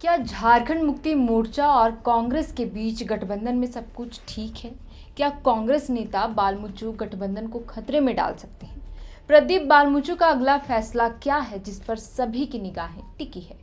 क्या झारखंड मुक्ति मोर्चा और कांग्रेस के बीच गठबंधन में सब कुछ ठीक है? क्या कांग्रेस नेता बालमुचु गठबंधन को खतरे में डाल सकते हैं? प्रदीप बालमुचु का अगला फैसला क्या है जिस पर सभी की निगाहें टिकी है?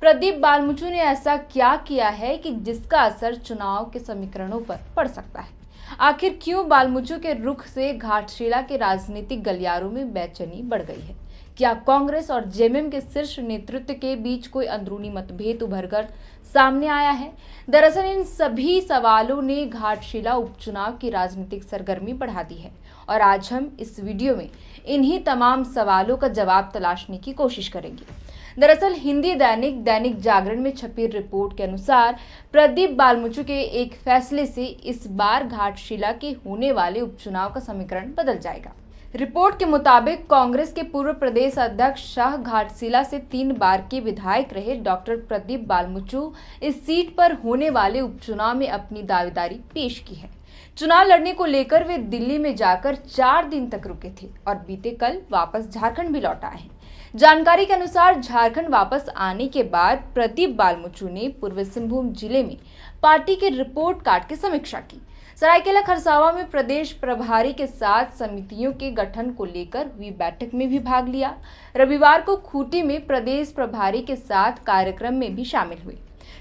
प्रदीप बालमुचु ने ऐसा क्या किया है कि जिसका असर चुनाव के समीकरणों पर पड़ सकता है? आखिर क्यों बालमुचु के रुख से घाटशिला के राजनीतिक गलियारों में बेचैनी बढ़ गई है? क्या कांग्रेस और जेएमएम के शीर्ष नेतृत्व के बीच कोई अंदरूनी मतभेद उभरकर सामने आया है? दरअसल इन सभी सवालों ने घाटशिला उपचुनाव की राजनीतिक सरगर्मी बढ़ा दी है और आज हम इस वीडियो में इन्हीं तमाम सवालों का जवाब तलाशने की कोशिश करेंगे। दरअसल हिंदी दैनिक दैनिक जागरण में छपी रिपोर्ट के अनुसार प्रदीप बालमुचु के एक फैसले से इस बार घाटशिला के होने वाले उपचुनाव का समीकरण बदल जाएगा। रिपोर्ट के मुताबिक कांग्रेस के पूर्व प्रदेश अध्यक्ष शाह घाटशिला से 3 बार के विधायक रहे डॉक्टर प्रदीप बालमुचु इस सीट पर होने वाले उपचुनाव में अपनी दावेदारी पेश की है। चुनाव लड़ने को लेकर वे दिल्ली में जाकर 4 दिन तक रुके थे और बीते कल वापस झारखंड भी लौट आए हैं। जानकारी के अनुसार झारखंड वापस आने के बाद प्रदीप बालमुचु ने पूर्वी सिंहभूम जिले में पार्टी के रिपोर्ट कार्ड की समीक्षा की। सरायकेला खरसावां में प्रदेश प्रभारी के साथ समितियों के गठन को लेकर हुई बैठक में भी भाग लिया। रविवार को खूंटी में प्रदेश प्रभारी के साथ कार्यक्रम में भी शामिल हुए।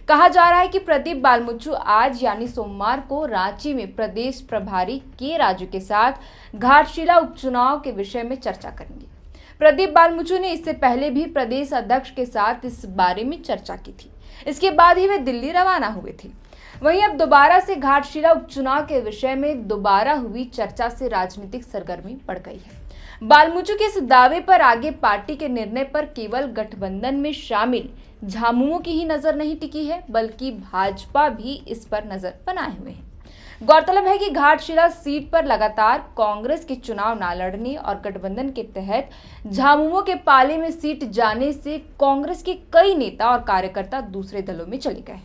कहा जा रहा है कि प्रदीप बालमुचु आज यानी सोमवार को रांची में प्रदेश प्रभारी के राजू के साथ घाटशिला उपचुनाव के विषय में चर्चा करेंगे। प्रदीप बालमुचु ने इससे पहले भी प्रदेश अध्यक्ष के साथ इस बारे में चर्चा की थी। इसके बाद ही वे दिल्ली रवाना हुए थे। वहीं अब दोबारा से घाटशिला उपचुनाव के विषय में दोबारा हुई चर्चा से राजनीतिक सरगर्मी बढ़ गई है। बालमुचु के इस दावे पर आगे पार्टी के निर्णय पर केवल गठबंधन में शामिल झामुमो की ही नजर नहीं टिकी है, बल्कि भाजपा भी इस पर नजर बनाए हुए है। गौरतलब है कि घाटशिला सीट पर लगातार कांग्रेस के चुनाव न लड़ने और गठबंधन के तहत झामुमो के पाले में सीट जाने से कांग्रेस के कई नेता और कार्यकर्ता दूसरे दलों में चले गए।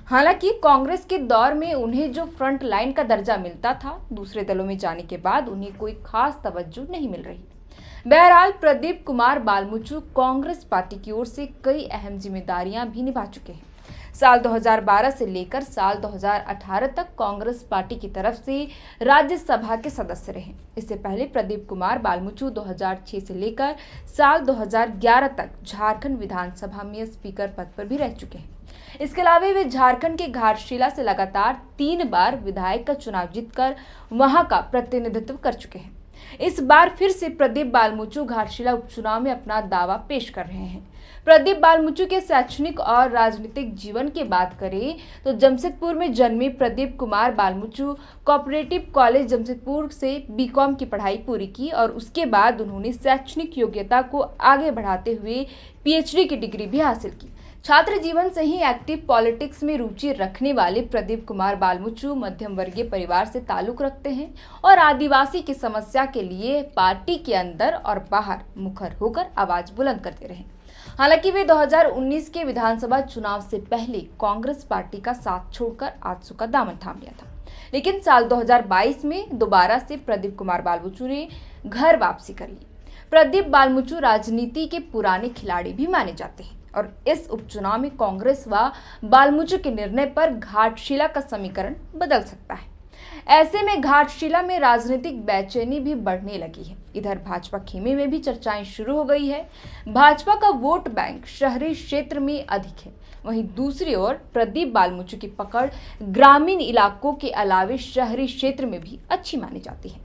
हालांकि कांग्रेस के दौर में उन्हें जो फ्रंट लाइन का दर्जा मिलता था, दूसरे दलों में जाने के बाद उन्हें कोई खास तवज्जो नहीं मिल रही। बहरहाल प्रदीप कुमार बालमुचु कांग्रेस पार्टी की ओर से कई अहम जिम्मेदारियां भी निभा चुके हैं। साल 2012 से लेकर साल 2018 तक कांग्रेस पार्टी की तरफ से राज्यसभा के सदस्य रहे। इससे पहले प्रदीप कुमार बालमुचु 2006 से लेकर साल 2011 तक झारखंड विधानसभा में स्पीकर पद पर भी रह चुके हैं। इसके अलावा वे झारखंड के घाटशिला से लगातार 3 बार विधायक का चुनाव जीतकर वहां का प्रतिनिधित्व कर चुके हैं। इस बार फिर से प्रदीप बालमुचु घाटशिला उपचुनाव में अपना दावा पेश कर रहे हैं। प्रदीप बालमुचु के शैक्षणिक और राजनीतिक जीवन की बात करें तो जमशेदपुर में जन्मे प्रदीप कुमार बालमुचु कोऑपरेटिव कॉलेज जमशेदपुर से बीकॉम की पढ़ाई पूरी की और उसके बाद उन्होंने शैक्षणिक योग्यता को आगे बढ़ाते हुए पीएचडी की डिग्री भी हासिल की। छात्र जीवन से ही एक्टिव पॉलिटिक्स में रुचि रखने वाले प्रदीप कुमार बालमुचु मध्यम वर्गीय परिवार से ताल्लुक रखते हैं और आदिवासी की समस्या के लिए पार्टी के अंदर और बाहर मुखर होकर आवाज बुलंद करते रहे। हालांकि वे 2019 के विधानसभा चुनाव से पहले कांग्रेस पार्टी का साथ छोड़कर आजसू का दामन थाम लिया था, लेकिन साल 2022 में दोबारा से प्रदीप कुमार बालमुचु ने घर वापसी कर ली। प्रदीप बालमुचु राजनीति के पुराने खिलाड़ी भी माने जाते हैं और इस उपचुनाव में कांग्रेस व बालमुचु के निर्णय पर घाटशिला का समीकरण बदल सकता है। ऐसे में घाटशिला में राजनीतिक बेचैनी भी बढ़ने लगी है। इधर भाजपा खेमे में भी चर्चाएं शुरू हो गई है। भाजपा का वोट बैंक शहरी क्षेत्र में अधिक है, वहीं दूसरी ओर प्रदीप बालमुचु की पकड़ ग्रामीण इलाकों के अलावे शहरी क्षेत्र में भी अच्छी मानी जाती है।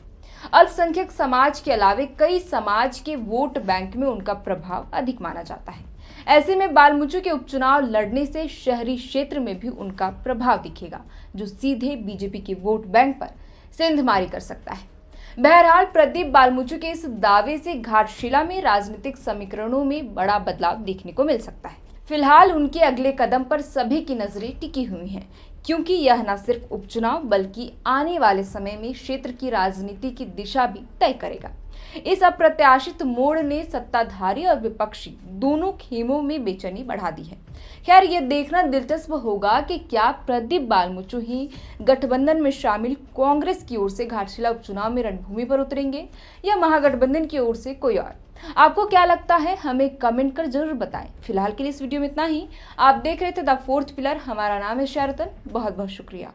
अल्पसंख्यक समाज के अलावे कई समाज के वोट बैंक में उनका प्रभाव अधिक माना जाता है। ऐसे में बालमुचु के उपचुनाव लड़ने से शहरी क्षेत्र में भी उनका प्रभाव दिखेगा, जो सीधे बीजेपी के वोट बैंक पर सेंधमारी कर सकता है। बहरहाल प्रदीप बालमुचु के इस दावे से घाटशिला में राजनीतिक समीकरणों में बड़ा बदलाव देखने को मिल सकता है। फिलहाल उनके अगले कदम पर सभी की नजरें टिकी हुई हैं, क्योंकि यह न सिर्फ उपचुनाव बल्कि आने वाले समय में क्षेत्र की राजनीति की दिशा भी तय करेगा। इस अप्रत्याशित मोड़ ने सत्ताधारी और विपक्षी दोनों खेमों में बेचैनी बढ़ा दी है। खैर, ये देखना दिलचस्प होगा कि क्या प्रदीप बालमुचु ही गठबंधन में शामिल कांग्रेस की ओर से घाटशिला उपचुनाव में रणभूमि पर उतरेंगे या महागठबंधन की ओर से कोई और। आपको क्या लगता है, हमें कमेंट कर जरूर बताएं। फिलहाल के लिए इस वीडियो में इतना ही। आप देख रहे थे द फोर्थ पिलर। हमारा नाम है शरतन। बहुत बहुत शुक्रिया।